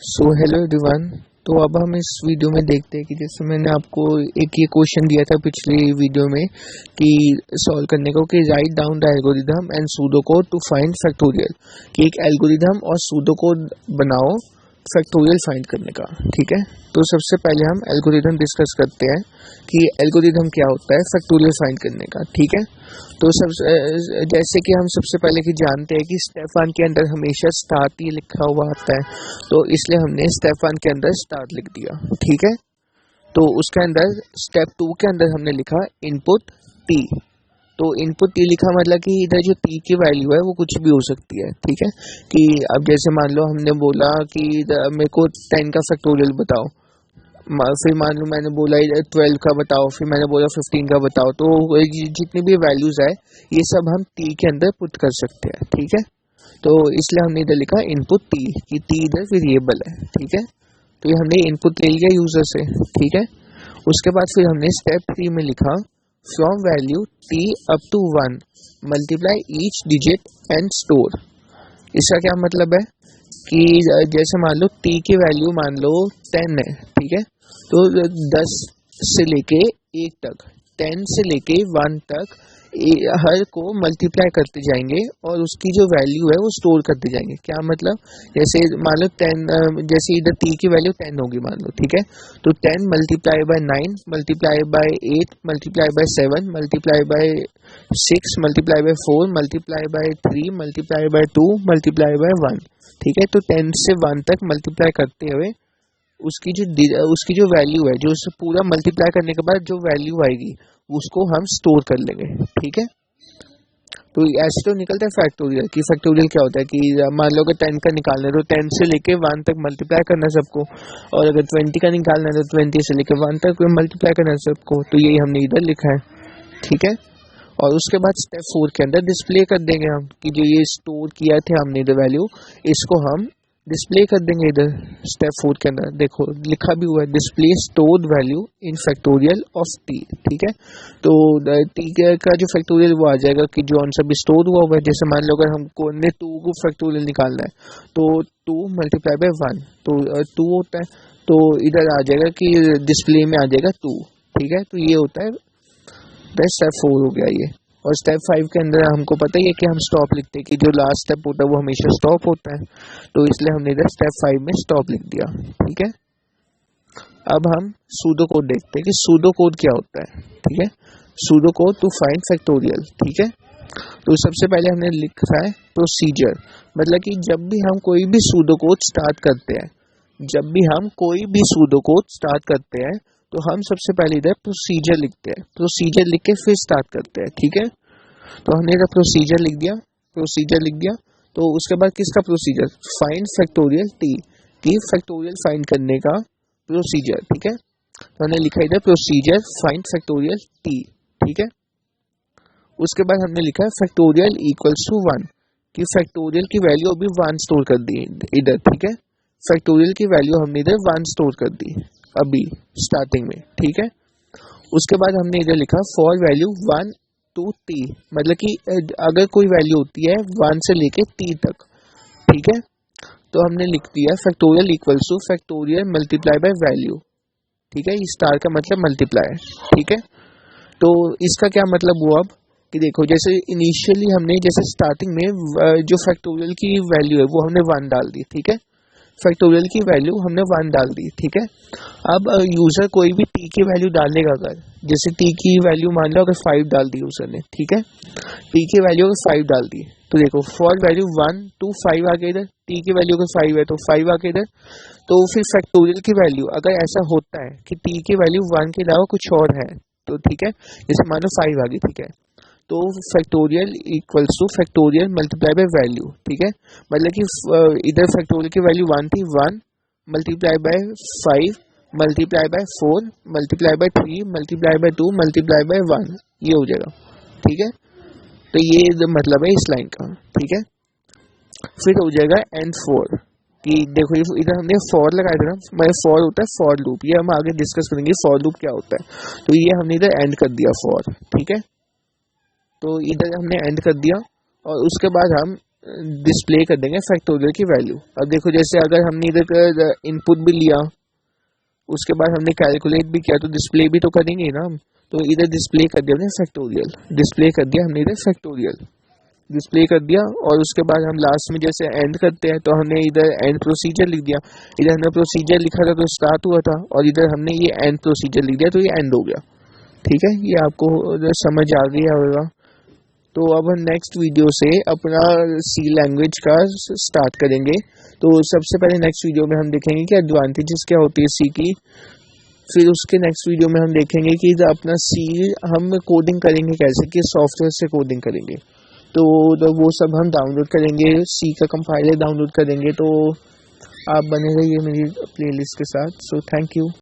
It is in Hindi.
So hello everyone. तो अब हम इस वीडियो में देखते हैं कि जैसे मैंने आपको एक ये क्वेश्चन दिया था पिछली वीडियो में कि सॉल्व करने को, कि write down the algorithm and pseudocode to find factorial, कि एक एल्गोरिथम और सूडोकोड बनाओ फैक्टोरियल फाइंड करने का। ठीक है, तो सबसे पहले हम एल्गोरिथम डिस्कस करते हैं कि एल्गोरिथम क्या होता है फैक्टोरियल फाइंड करने का। ठीक है, तो जैसे कि हम सबसे पहले कि जानते हैं कि स्टेप 1 के अंदर हमेशा स्टार्ट ही लिखा हुआ आता है, तो इसलिए हमने स्टेप 1 के अंदर स्टार्ट लिख दिया। ठीक है, तो उसके अंदर स्टेप 2 के अंदर हमने लिखा इनपुट टी। तो इनपुट टी लिखा मतलब कि इधर जो टी की वैल्यू है वो कुछ भी हो सकती है। ठीक है, कि अब जैसे मान लो हमने बोला कि मेरे को 10 का फैक्टोरियल बताओ, फिर मान लो मैंने बोला 12 का बताओ, फिर मैंने बोला 15 का बताओ, तो जितनी भी वैल्यूज है ये सब हम टी के अंदर पुट कर सकते हैं। ठीक है, तो इसलिए हमने इधर लिखा इनपुट टी, कि टी इधर वेरिएबल है। ठीक है, तो ये हमने इनपुट ले लिया यूजर से। ठीक है, उसके बाद फिर हमने स्टेप 3 में लिखा from value T up to 1 multiply each digit and store. इसका क्या मतलब है कि जैसे मान लो टी की वैल्यू मान लो 10 है। ठीक है, तो 10 से लेके 1 तक, 10 से लेके 1 तक हर को मल्टीप्लाई करते जाएंगे और उसकी जो वैल्यू है वो स्टोर करते जाएंगे। क्या मतलब, जैसे मान लो 10, जैसे इधर टी की वैल्यू 10 होगी मान लो। ठीक है, तो 10 multiply by 9 multiply by 8 multiply by 7 multiply by 6 multiply by 4 multiply by 3 multiply by 2 multiply by 1। ठीक है, तो 10 से 1 तक मल्टीप्लाई करते हुए उसकी जो वैल्यू है, जो उसे पूरा मल्टीप्लाई करने के बाद जो वैल्यू आएगी उसको हम स्टोर कर लेंगे। ठीक है, तो ऐसे तो निकलता है फैक्टोरियल। कि फैक्टोरियल क्या होता है कि मान लो अगर 10 का निकालना है तो 10 से लेके 1 तक मल्टीप्लाई करना है सबको, और अगर 20 का निकालना है तो 20 से लेके 1 तक मल्टीप्लाई करना है सबको। तो यही हमने इधर लिखा है। ठीक है, और उसके बाद स्टेप 4 के अंदर डिस्प्ले कर देंगे हम कि जो ये स्टोर किया थे हमने इधर वैल्यू, इसको हम डिस्प्ले कर देंगे इधर स्टेप 4 के अंदर। देखो लिखा भी हुआ है display stored value in factorial of T. ठीक है, तो टी का जो फैक्टोरियल वो आ जाएगा कि जो आंसर भी स्टोर हुआ है। जैसे मान लो अगर हमको 2 को फैक्टोरियल निकालना है तो 2 मल्टीप्लाई बाय 1 तो 2 होता है, तो इधर आ जाएगा कि डिस्प्ले में आ जाएगा 2। ठीक है, तो ये होता है स्टेप 4 हो गया ये। और स्टेप 5 के अंदर हमको पता ही है कि हम स्टॉप लिखते हैं, कि जो लास्ट स्टेप होता है वो हमेशा स्टॉप होता है, तो इसलिए हमने इधर स्टेप 5 में स्टॉप लिख दिया। ठीक है, अब हम सूडोकोड देखते हैं कि सूडोकोड क्या होता है। ठीक है, सूडोकोड टू फाइंड फैक्टोरियल। ठीक है, तो सबसे पहले हमने लिखा है प्रोसीजर, मतलब कि जब भी हम कोई भी सूडोकोड स्टार्ट करते हैं, जब भी हम कोई भी सूडोकोड स्टार्ट करते हैं तो हम सबसे पहले इधर प्रोसीजर लिखते हैं। प्रोसीजर लिख के फिर स्टार्ट करते हैं। ठीक है, तो हमने इधर प्रोसीजर लिख दिया, प्रोसीजर लिख दिया। तो उसके बाद किसका प्रोसीजर, फाइंड फैक्टोरियल टी, की फैक्टोरियल फाइंड करने का प्रोसीजर। ठीक है, तो हमने लिखा इधर प्रोसीजर फाइंड फैक्टोरियल टी। ठीक है, उसके बाद हमने लिखा है फैक्टोरियल इक्वल्स टू 1, कि फैक्टोरियल की वैल्यू अभी 1 स्टोर कर दी इधर। ठीक है, फैक्टोरियल की वैल्यू हमने इधर 1 स्टोर कर दी अभी स्टार्टिंग में। ठीक है, उसके बाद हमने इधर लिखा फॉर वैल्यू 1 टू टी, मतलब कि अगर कोई वैल्यू होती है 1 से लेके टी तक। ठीक है, तो हमने लिख दिया factorial equals two factorial multiply by value. ठीक है, स्टार का मतलब मल्टीप्लाई है। ठीक है, तो इसका क्या मतलब हुआ अब कि देखो, जैसे इनिशियली हमने जैसे स्टार्टिंग में जो फैक्टोरियल की वैल्यू है वो हमने 1 डाल दी। ठीक है, फैक्टोरियल की वैल्यू हमने 1 डाल दी। ठीक है, अब यूजर कोई भी टी की वैल्यू डालेगा, अगर जैसे टी की वैल्यू मान लो अगर 5 डाल दी यूजर ने। ठीक है, टी की वैल्यू अगर 5 डाल दी तो देखो फॉर वैल्यू 1 टू 5 आ गया इधर, टी की वैल्यू अगर 5 है तो 5 आ गया इधर। तो फिर फैक्टोरियल की वैल्यू अगर ऐसा होता है कि टी की वैल्यू 1 के अलावा कुछ और है तो ठीक है, जैसे मान लो 5 आ गई। ठीक है, तो factorial equals two factorial multiply by value. ठीक है, मतलब कि इधर फैक्टोरियल की वैल्यू 1 थी, 1 multiply by 5 multiply by 4 multiply by 3 multiply by 2 multiply by 1, ये हो जाएगा। ठीक है, तो ये मतलब है इस लाइन का। ठीक है, फिर हो जाएगा एंड 4, कि देखो इधर हमने फॉर लगाया था ना, मतलब फॉर होता है फॉर लूप, ये हम आगे डिस्कस करेंगे फॉर लूप क्या होता है। तो ये हमने इधर एंड कर दिया फॉर। ठीक है, तो इधर हमने एंड कर दिया और उसके बाद हम डिस्प्ले कर देंगे फैक्टोरियल की वैल्यू। अब देखो जैसे अगर हमने इधर इनपुट भी लिया, उसके बाद हमने कैलकुलेट भी किया, तो डिस्प्ले भी तो करेंगे ना हम। तो इधर डिस्प्ले कर दिया हमने फैक्टोरियल, डिस्प्ले कर दिया हमने इधर फैक्टोरियल, डिस्प्ले कर दिया। और उसके बाद हम लास्ट में जैसे एंड करते हैं तो हमने इधर एंड प्रोसीजर लिख दिया। इधर हमने प्रोसीजर लिखा था तो स्टार्ट हुआ था, और इधर हमने ये एंड प्रोसीजर लिख दिया तो ये एंड हो गया। ठीक है, ये आपको समझ आ गया होगा। तो अब हम नेक्स्ट वीडियो से अपना सी लैंग्वेज का स्टार्ट करेंगे। तो सबसे पहले नेक्स्ट वीडियो में हम देखेंगे कि एडवांटेजेस क्या होती है सी की। फिर उसके नेक्स्ट वीडियो में हम देखेंगे कि अपना सी हम कोडिंग करेंगे कैसे, किस सॉफ्टवेयर से कोडिंग करेंगे। तो वो सब हम डाउनलोड करेंगे, सी का कंपाइलर डाउनलोड करेंगे। तो आप बने रहिए मेरी प्लेलिस्ट के साथ। So thank you.